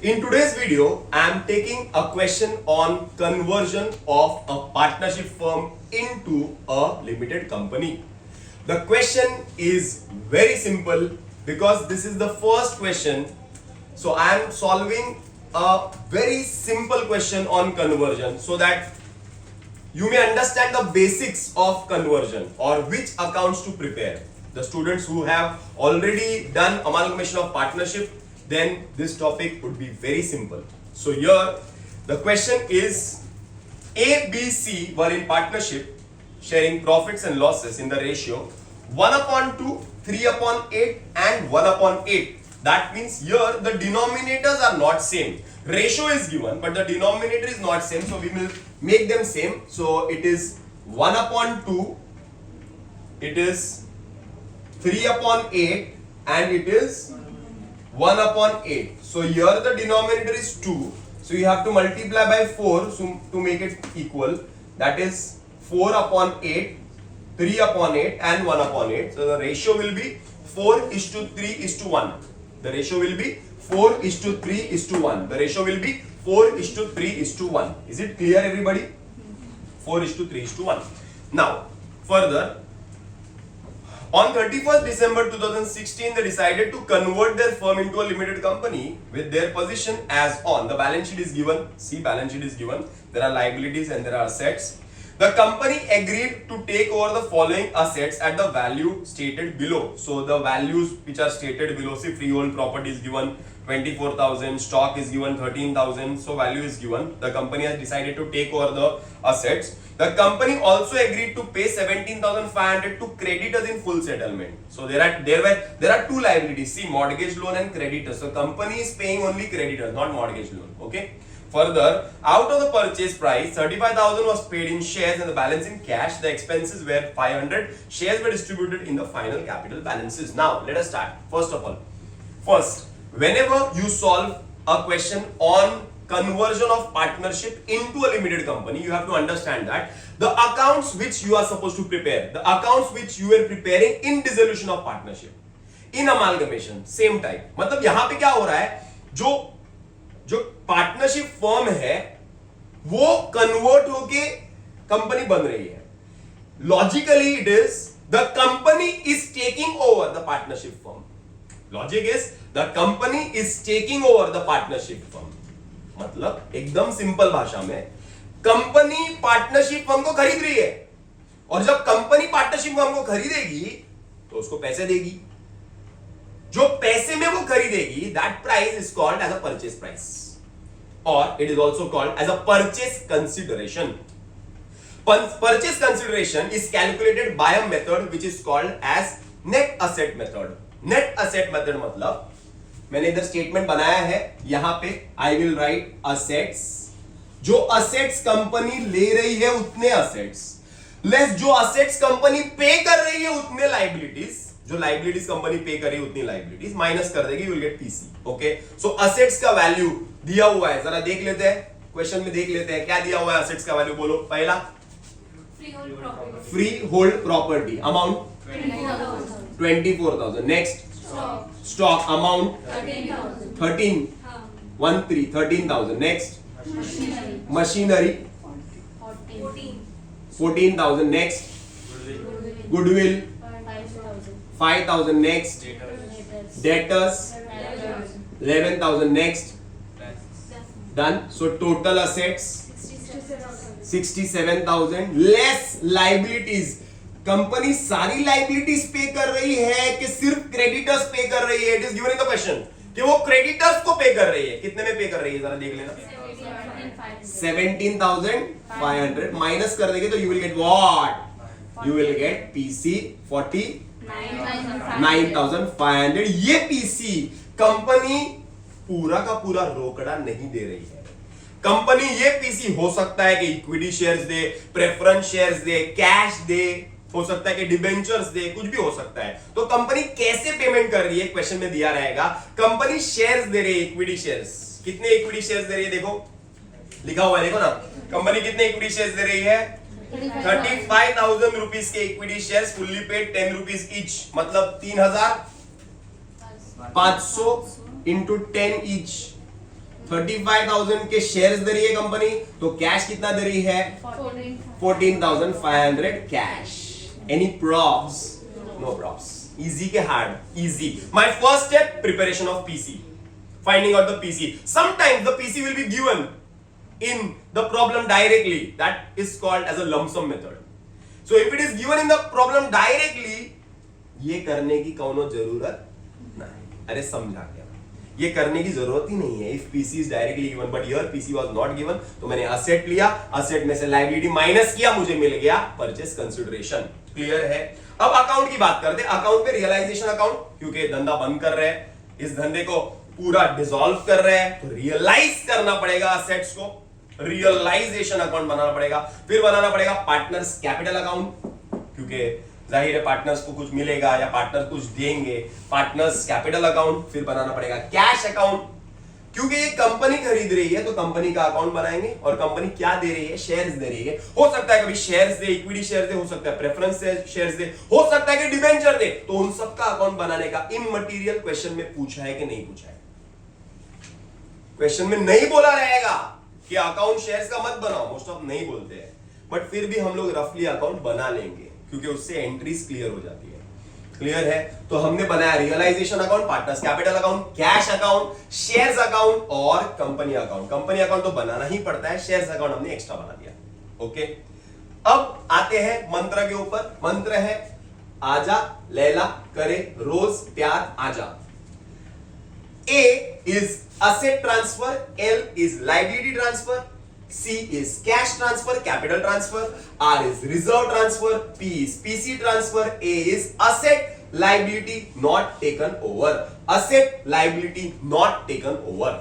In today's video, I am taking a question on conversion of a partnership firm into a limited company. The question is very simple because this is the first question. So I am solving a very simple question on conversion so that you may understand the basics of conversion or which accounts to prepare. The students who have already done amalgamation of partnership, then this topic would be very simple. So here the question is A, B, C were in partnership sharing profits and losses in the ratio 1/2, 3/8 and 1/8. That means here the denominators are not same. Ratio is given but the denominator is not same, so we will make them same. So it is 1/2, it is 3/8 and it is 1/8. So here the denominator is 2. So you have to multiply by 4 to make it equal. That is 4/8, 3/8 and 1/8. So the ratio will be 4:3:1. The ratio will be 4:3:1. The ratio will be 4:3:1. Is it clear, everybody? 4:3:1. Now, further, on 31st December 2016, they decided to convert their firm into a limited company with their position as on. The balance sheet is given. See, balance sheet is given. There are liabilities and there are assets. The company agreed to take over the following assets at the value stated below. So the values which are stated below, see, freehold property is given 24,000, stock is given 13,000, so value is given. The company has decided to take over the assets. The company also agreed to pay 17,500 to creditors in full settlement. So there are two liabilities. See, mortgage loan and creditors. So company is paying only creditors, not mortgage loan. Okay. Further, out of the purchase price, 35,000 was paid in shares and the balance in cash. The expenses were 500. Shares were distributed in the final capital balances. Now, let us start. First of all, whenever you solve a question on conversion of partnership into a limited company, you have to understand that the accounts which you are supposed to prepare, the accounts which you are preparing in dissolution of partnership, in amalgamation, same type. मतलब यहाँ पे क्या हो रहा है, जो partnership firm है वो कन्वर्ट होके कंपनी बन रही है. Logically it is the company is taking over the partnership firm. Logic is the company is taking over the partnership firm. मतलब एकदम सिंपल भाषा में, कंपनी पार्टनरशिप फर्म को खरीद रही है और जब कंपनी पार्टनरशिप फर्म को खरीदेगी तो उसको पैसे देगी. जो पैसे में वो खरीदेगी, that price is called as a purchase price और it is also called as a purchase consideration. Purchase consideration is calculated by a method which is called as net asset method. Net asset method मतलब मैंने इधर statement बनाया है, यहां पे I will write assets. जो assets company ले रही है उतने असेट्स लेस जो असेट्स कंपनी पे कर रही है उतने लाइबिलिटीज. जो लाइबिलिटीज कंपनी पे कर रही है उतनी लाइबिलिटीज माइनस कर देगी, you will gate PC. Okay, so assets का वैल्यू दिया हुआ है, जरा देख लेते हैं, क्वेश्चन में देख लेते हैं क्या दिया हुआ है. असेट्स का वैल्यू बोलो. पहला free hold property amount 24,000. Next stock amount 13,000. Next machinery 14,000. Next goodwill 5,000. Next debtors 11,000. Next done. So total assets 67,000 less liabilities. Company सारी लाइबिलिटीज पे कर रही है कि सिर्फ क्रेडिटर्स पे कर रही है? It is given in the question कि वो क्रेडिटर्स को पे कर रही है. कितने में पे कर रही है जरा देख लेना. 17,500 माइनस कर देंगे तो you will get what? You will gate PC 49,500. ये पीसी कंपनी पूरा का पूरा रोकड़ा नहीं दे रही है. कंपनी ये पीसी हो सकता है कि इक्विटी शेयर्स दे, प्रेफरेंस शेयर्स दे, कैश दे, हो सकता है कि डिबेंचर्स दे, कुछ भी हो सकता है. तो कंपनी कैसे पेमेंट कर रही है क्वेश्चन में दिया रहेगा. कंपनी शेयर्स दे रही है, इक्विटी शेयर्स. कितने इक्विटी शेयर्स दे रही है देखो, लिखा हुआ है देखो ना. कंपनी कितने इक्विटी शेयर्स दे रही है? 35,000 रुपीज के equity shares fully paid 10 rupees each, मतलब 3,500 into 10 each. 35,000 के शेयर्स दे रही है कंपनी, तो कैश कितना दे रही है? 14,500 cash. Any probs? No probs. Easy के hard? Easy. My first step, preparation of PC, finding out the PC. Sometimes the PC will be given in the problem directly. That is called as a lump sum method. So if it is given in the problem directly, ये करने की कोनो जरूरत नहीं. अरे समझा क्या? ये करने की जरूरत ही नहीं है. If PC is directly given, but here PC was not given, तो मैंने asset लिया, asset में से liability माइनस किया, मुझे मिल गया purchase consideration. क्लियर है? अब अकाउंट की बात करते हैं. अकाउंट पे रियलाइजेशन अकाउंट, क्योंकि धंधा बंद कर रहे हैं, इस धंधे को पूरा डिसॉल्व कर रहे हैं, तो रियलाइज करना पड़ेगा असेट्स को, रियलाइजेशन अकाउंट बनाना पड़ेगा. फिर बनाना पड़ेगा पार्टनर्स कैपिटल अकाउंट, क्योंकि जाहिर है पार्टनर्स को कुछ मिलेगा या पार्टनर कुछ देंगे. Partners capital account. फिर बनाना पड़ेगा कैश अकाउंट, क्योंकि ये कंपनी खरीद रही है तो कंपनी का अकाउंट बनाएंगे. और कंपनी क्या दे रही है? शेयर्स दे रही है. हो सकता है कभी शेयर्स दे, इक्विटी शेयर्स दे, हो सकता है प्रेफरेंस शेयर्स दे, हो सकता है कि डिबेंचर दे. तो उन सबका अकाउंट बनाने का इममटेरियल क्वेश्चन में पूछा है कि नहीं पूछा है? क्वेश्चन में नहीं बोला रहेगा कि अकाउंट शेयर्स का मत बनाओ, मोस्ट ऑफ नहीं बोलते हैं, बट फिर भी हम लोग रफली अकाउंट बना लेंगे, क्योंकि उससे एंट्रीज क्लियर हो जाती है. क्लियर है? तो हमने बनाया realisation account, partners capital account, cash account, shares account और कंपनी अकाउंट. कंपनी अकाउंट तो बनाना ही पड़ता है, शेयर्स अकाउंट हमने एक्स्ट्रा बना दिया. ओके, अब आते हैं मंत्र के ऊपर. मंत्र है आजा लैला करे रोज प्यार आजा. A is asset transfer, L is liability transfer, C is cash transfer, capital transfer, R is reserve transfer, P is PC transfer, A is asset liability not taken over. Asset liability not taken over.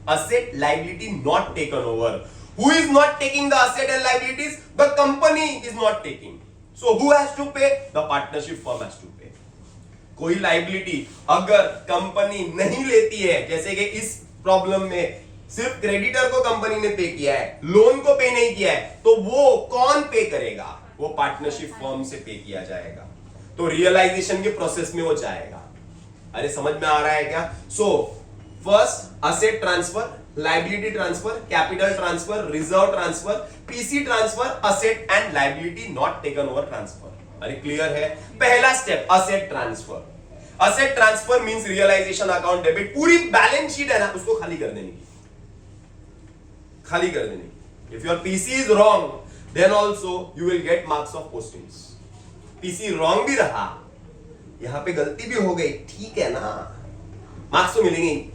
Asset liability not taken over. Who is not taking the asset and liabilities? The company is not taking. So who has to pay? The partnership firm has to pay. कोई liability अगर company नहीं लेती है, जैसे कि इस problem में सिर्फ क्रेडिटर को कंपनी ने पे किया है, लोन को पे नहीं किया है, तो वो कौन पे करेगा? वो पार्टनरशिप फर्म से पे किया जाएगा. तो रियलाइजेशन के प्रोसेस में वो जाएगा. अरे समझ में आ रहा है क्या? So first asset transfer, liability transfer, capital transfer, reserve transfer, PC transfer, asset and liability not taken over transfer. अरे क्लियर है? पहला step asset transfer. Asset transfer means realisation account debit. पूरी बैलेंस शीट है ना, उसको खाली कर देने की, खाली कर देने की. If your PC is wrong, then also you will get marks of postings. PC wrong भी रहा, यहां पे गलती भी हो गई, ठीक है ना, मार्क्स तो मिलेंगे ही,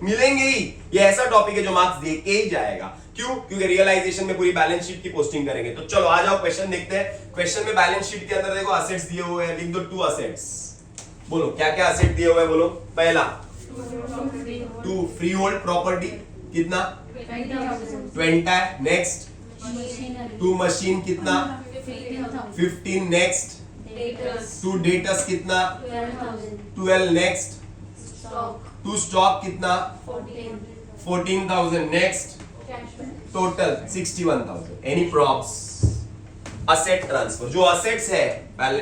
मिलेंगे ही. ये ऐसा टॉपिक है जो मार्क्स दे के ही जाएगा. क्यों? क्योंकि रियलाइजेशन में पूरी बैलेंस शीट की पोस्टिंग करेंगे. तो चलो आ जाओ क्वेश्चन देखते हैं. क्वेश्चन में बैलेंस शीट के अंदर देखो असेट्स दिए हुए हैं, लिख दो 2 असेट्स. बोलो क्या क्या असेट दिए हुए हैं? बोलो. पहला 2 फ्री होल्ड प्रॉपर्टी, कितना? 20. नेक्स्ट 2 मशीन, कितना? 15. नेक्स्ट 2 डेटर्स, कितना? 12. नेक्स्ट 2 स्टॉक, कितना? 14,000. Next total 61,000. Any प्रॉब्स? Asset transfer, जो असेट्स है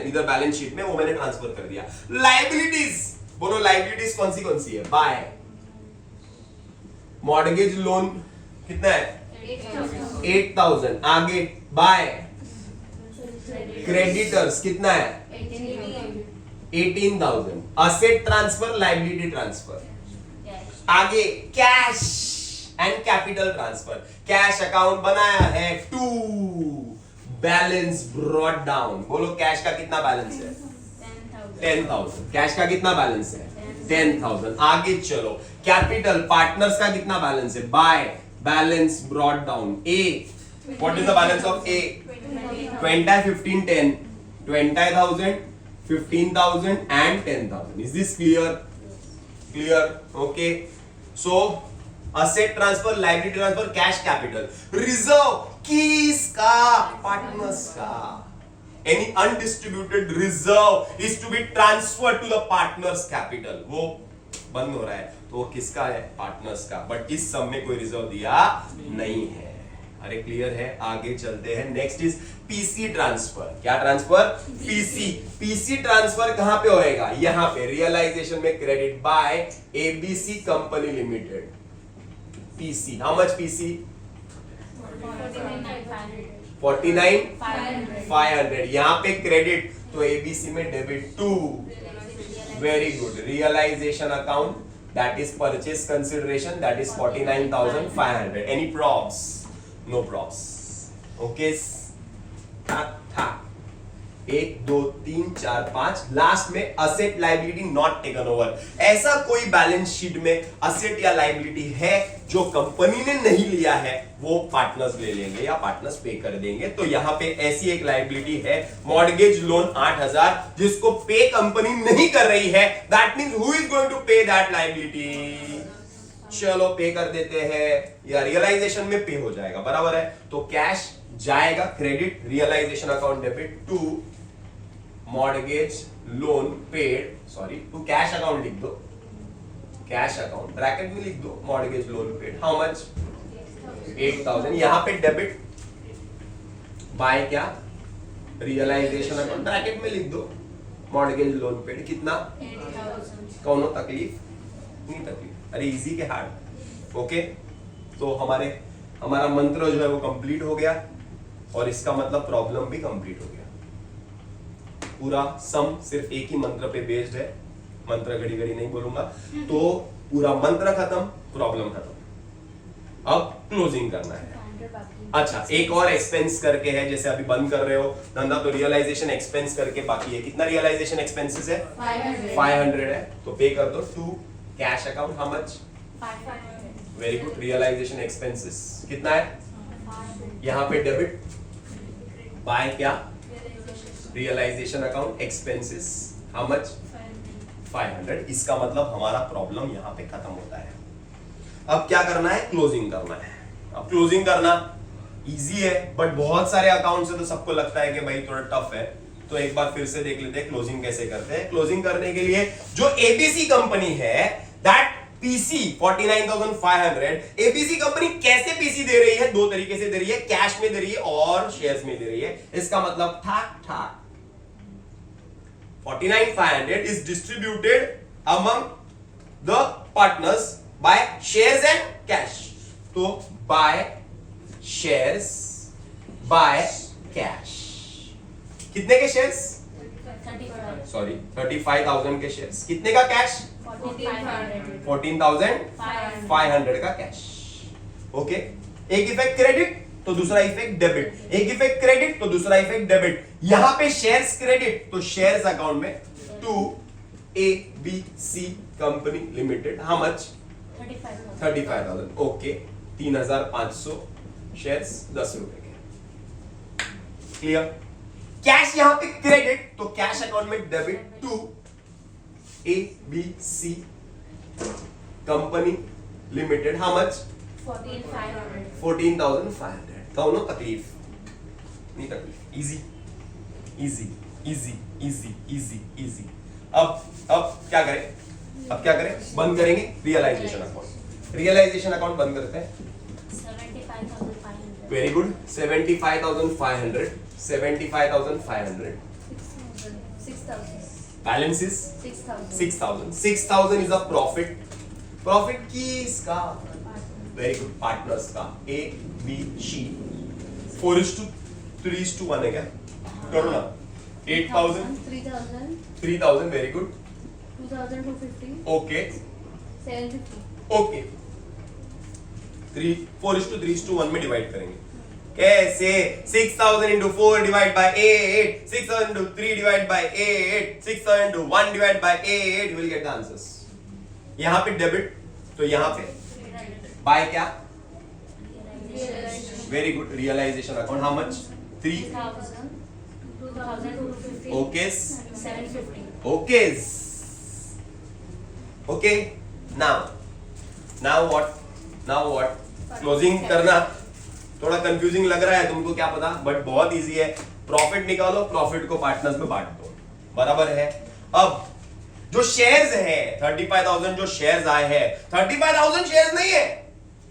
इधर बैलेंस शीट में वो मैंने ट्रांसफर कर दिया. लाइबिलिटीज, बोलो लाइबिलिटीज कौन सी है? बाय मॉर्गेज लोन, कितना है? 8,000. आगे बाय क्रेडिटर्स, कितना है? 18,000. Asset transfer, liability transfer. आगे cash and capital transfer. Cash account बनाया है 2, बैलेंस ब्रॉट डाउन. बोलो कैश का कितना बैलेंस है? 10,000. कैश का कितना बैलेंस है? 10,000. आगे चलो, कैपिटल पार्टनर्स का कितना बैलेंस है? By balance brought down. A, what is the balance of A? 20, 15, 10. 20,000, 15,000 and 10,000. Is this clear? Clear? Okay. So asset transfer, liability transfer, cash, capital. Reserve किसका? पार्टनर्स का. Any undistributed reserve is to be transfer to the partners capital. वो बंद हो रहा है तो वो किसका है? पार्टनर्स का. बट इस सब में कोई रिजर्व दिया नहीं है. अरे क्लियर है? आगे चलते हैं. Next is PC transfer. क्या ट्रांसफर? पीसी. पीसी ट्रांसफर कहां पे होएगा? यहां पे रियलाइजेशन में credit by ABC company limited. PC. How much PC? 49,500. यहाँ पे क्रेडिट तो ABC में debit 2. Very good. Realization account, that is purchase consideration, that is 49,500. Any props? No props. Okay. था 1 2 3 4 5 लास्ट में asset liability not taken over. ऐसा कोई balance sheet में asset या लायबिलिटी है जो कंपनी ने नहीं लिया है, वो पार्टनर्स ले लेंगे या पार्टनर्स पे कर देंगे. तो यहां पे ऐसी एक लायबिलिटी है मॉर्गेज लोन 8,000 जिसको पे कंपनी नहीं कर रही है. That means who is going to pay that liability? चलो पे कर देते हैं या रियलाइजेशन में पे हो जाएगा. बराबर है. तो कैश जाएगा credit, realisation account debit to mortgage loan paid, sorry to cash account लिख दो, कैश अकाउंट ब्रैकेट में लिख दो mortgage loan paid. How much? 8,000. यहां पे डेबिट बाय क्या? रियलाइजेशन अकाउंट ब्रैकेट में लिख दो मॉर्गेज लोन पेड. कितना? 8,000. कौन तकलीफ? नहीं तकलीफ. अरे इजी के हार्ड. ओके. तो हमारा मंत्र जो है वो कंप्लीट हो गया और इसका मतलब प्रॉब्लम भी कंप्लीट हो गया. पूरा सम सिर्फ एक ही मंत्र पे बेस्ड है. मंत्र घड़ी घड़ी नहीं बोलूंगा. तो पूरा मंत्र खत्म, प्रॉब्लम खत्म. अब क्लोजिंग करना है. अच्छा, एक और एक्सपेंस करके है. जैसे अभी बंद कर रहे हो धंधा तो रियलाइजेशन एक्सपेंस करके बाकी है. कितना रियलाइजेशन एक्सपेंसेस है? 500 है. तो पे कर दो to cash account. How much? 500. Very good. Realisation expenses कितना है? यहां पे डेबिट बाय क्या? Realisation account expenses. How much? 500. इसका मतलब हमारा प्रॉब्लम यहां पे खत्म होता है. अब क्या करना है? क्लोजिंग करना है. अब क्लोजिंग करना इजी है बट बहुत सारे अकाउंट से तो सबको लगता है कि भाई थोड़ा टफ है. तो एक बार फिर से देख लेते हैं क्लोजिंग कैसे करते हैं. क्लोजिंग करने के लिए जो एबीसी कंपनी है दैट पीसी 49,500. एबीसी कंपनी कैसे पीसी दे रही है? 2 तरीके से दे रही है. कैश में दे रही है और शेयर्स में दे रही है. इसका मतलब था 49,500 is distributed among the partners by shares and cash. तो by shares by cash. कितने के शेयर्स? 35,000 के शेयर्स. कितने का कैश? 14,500 का कैश. ओके. एक इफेक्ट क्रेडिट तो दूसरा इफेक्ट डेबिट. एक इफेक्ट क्रेडिट तो दूसरा इफेक्ट डेबिट. यहां पे शेयर्स क्रेडिट तो शेयर्स अकाउंट में to ABC company limited. How much? 35,000. Okay. 3,500 shares 10 रुपए के. क्लियर. कैश यहां पे क्रेडिट तो कैश अकाउंट में debit to ABC company limited. How much? 14,500. कौन हो तकलीफ? नहीं तकलीफ. Easy easy easy easy easy easy. अब क्या करें? अब क्या करें? बंद करेंगे रियलाइजेशन अकाउंट. रियलाइजेशन अकाउंट बंद करते हैं. 75,500. Very good. 75,500. 75,500. 6,000. Balance is 6,000. 6,000 is a profit. Profit किसका? Very good. Partners का. A, B, C. 4:3:1 है क्या? करो ना. 8,000. 3,000. 3,000. Very good. 2,250. Okay. 750. Okay. 4:3:1 में डिवाइड करेंगे. कैसे? 6,000 into 4 divide by 8, 6,000 into 3 divide by 8, 6,000 into 1 divide by 8, you will get the answers. यहाँ पे डेबिट तो यहाँ पे बाय क्या? Very good. Realisation account. How much? 3,000. 2,250. Okay. 750. Okay. Okay. Now what? Closing करना थोड़ा कंफ्यूजिंग लग रहा है तुमको, क्या पता, बट बहुत इजी है. प्रॉफिट निकालो, प्रॉफिट को पार्टनर्स में बांट दो. बराबर है. अब जो शेयर्स है 35,000 जो शेयर्स आए हैं, 35,000 शेयर्स नहीं है,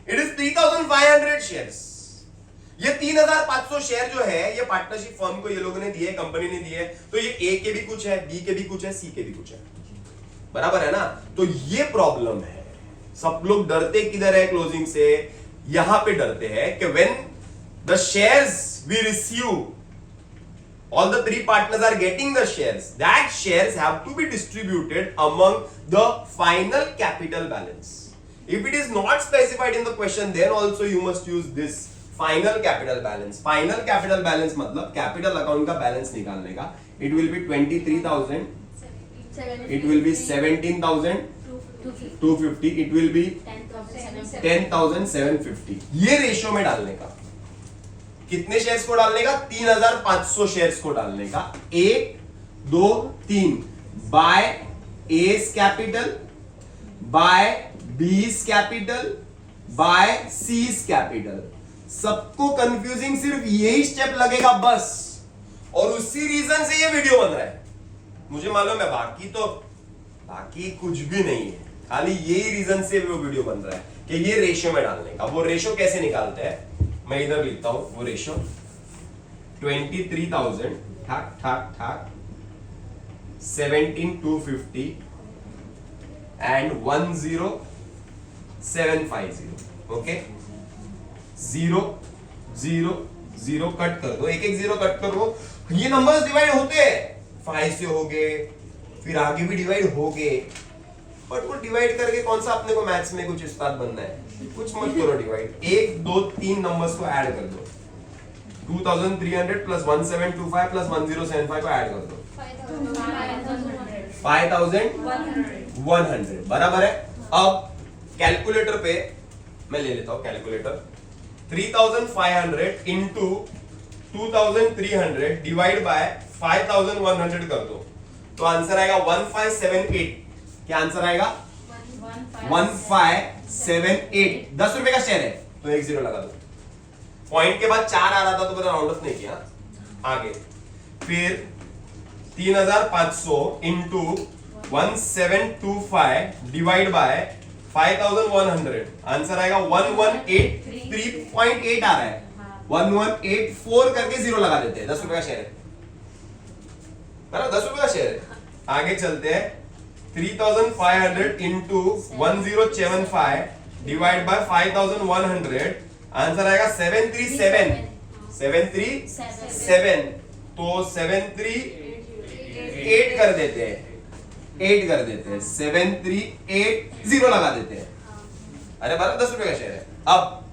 इट इज 3,500 शेयर्स. ये 3,500 शेयर जो है ये पार्टनरशिप फर्म को ये लोगों ने दिए, कंपनी ने दिए. तो ये ए के भी कुछ है, बी के भी कुछ है, सी के भी कुछ है. बराबर है ना. तो ये प्रॉब्लम है. सब लोग डरते किधर है क्लोजिंग से, यहां पे डरते हैं कि when the shares we receive, all the three partners are getting the shares, that shares have to be distributed among the final capital balance. If it is not specified in the question, then also you must use this final capital balance. Final capital balance मतलब capital account का balance निकालने का. It will be 23,000, it will be 17,250, it will be 10,750. ये ratio में डालने का. कितने shares को डालने का? 3,500 शेयर्स को डालने का. 1, 2, 3 by A's capital, by B's capital, by C's capital. सबको कंफ्यूजिंग सिर्फ यही स्टेप लगेगा बस, और उसी रीजन से ये वीडियो बन रहा है. मुझे मालूम है बाकी कुछ भी नहीं है, खाली यही रीजन से वो वीडियो बन रहा है कि ये रेशियो में डालने का. वो रेशियो कैसे निकालते हैं, मैं इधर लिखता हूं वो रेशियो. 23,000 ठाक 17,250 एंड 10750. ओके, 0 0 0 कट कर दो, एक जीरो कट कर दो. ये नंबर्स डिवाइड होते हैं, 5 से हो गए, फिर आगे भी डिवाइड हो गए, बट वो डिवाइड करके कौन सा अपने को मैथ्स में कुछ उस्ताद बनना है, कुछ मत करो डिवाइड. 1 2 3 नंबर्स को ऐड कर दो. 2,300 प्लस 1,725 प्लस 1,075 को ऐड कर दो. 5,100 बराबर है. अब कैलकुलेटर पे मैं ले लेता हूं कैलकुलेटर. 3,500 इंटू 2,300 डिवाइड बाय 5,100 कर दो, तो आंसर आएगा 1578. क्या आंसर आएगा? 1578. 10 रुपए का शेयर है तो 1 0 लगा दो. पॉइंट के बाद 4 आ रहा था तो मैंने राउंड ऑफ नहीं किया. आगे फिर 3,500 इंटू 1,725 डिवाइड बाय 5,100, आंसर आएगा 1183.8 आ रहा है. 1184 करके 0 लगा देते हैं. 10 रुपए का शेयर है, 10 रुपए का शेयर है. आगे चलते हैं. 3,500 इंटू 1,075 डिवाइड बाय 5,100, आंसर आएगा 737. तो 738 कर देते हैं, 738 लगा देते हैं. अरे 10 रुपए का शेयर है. अब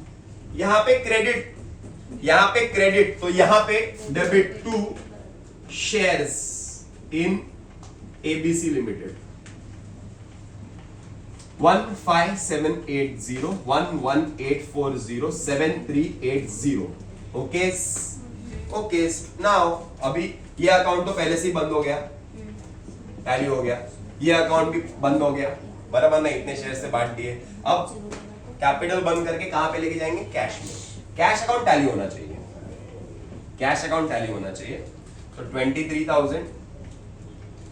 यहां पे क्रेडिट, तो यहां पे debit to shares in ABC limited. 15780 11840 7380. Okay now अभी ये अकाउंट तो पहले से ही बंद हो गया, टैली हो गया. ये अकाउंट भी बंद हो गया, बराबर ना, इतने शेयर से बांट दिए. अब कैपिटल बंद करके कहां पे लेके जाएंगे? कैश में. कैश अकाउंट टैली होना चाहिए, तो 23,000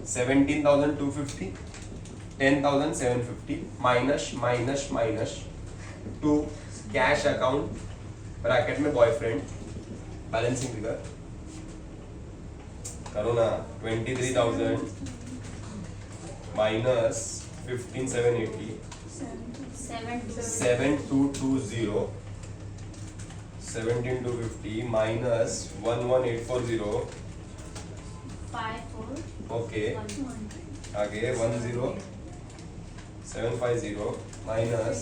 17,250 10,750 minus two cash account bracket में बॉयफ्रेंड बैलेंसिंग फिगर करो ना. 23,000 माइनस 15,780 7,220 17,250 माइनस 11,840. ओके, आगे 10,750 माइनस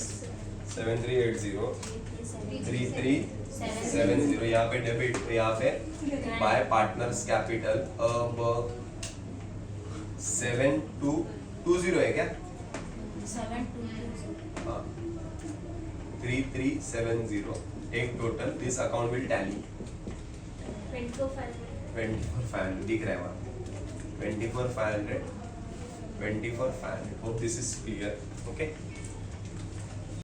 7,380 3,370. यहाँ पे डेबिट, यहाँ पे बाय पार्टनर्स कैपिटल. अब 7,220 है क्या? 3,370. एक total. This account will tally 24,500 दिख रहा है वहाँ. 24,500. Hope this is clear. Okay.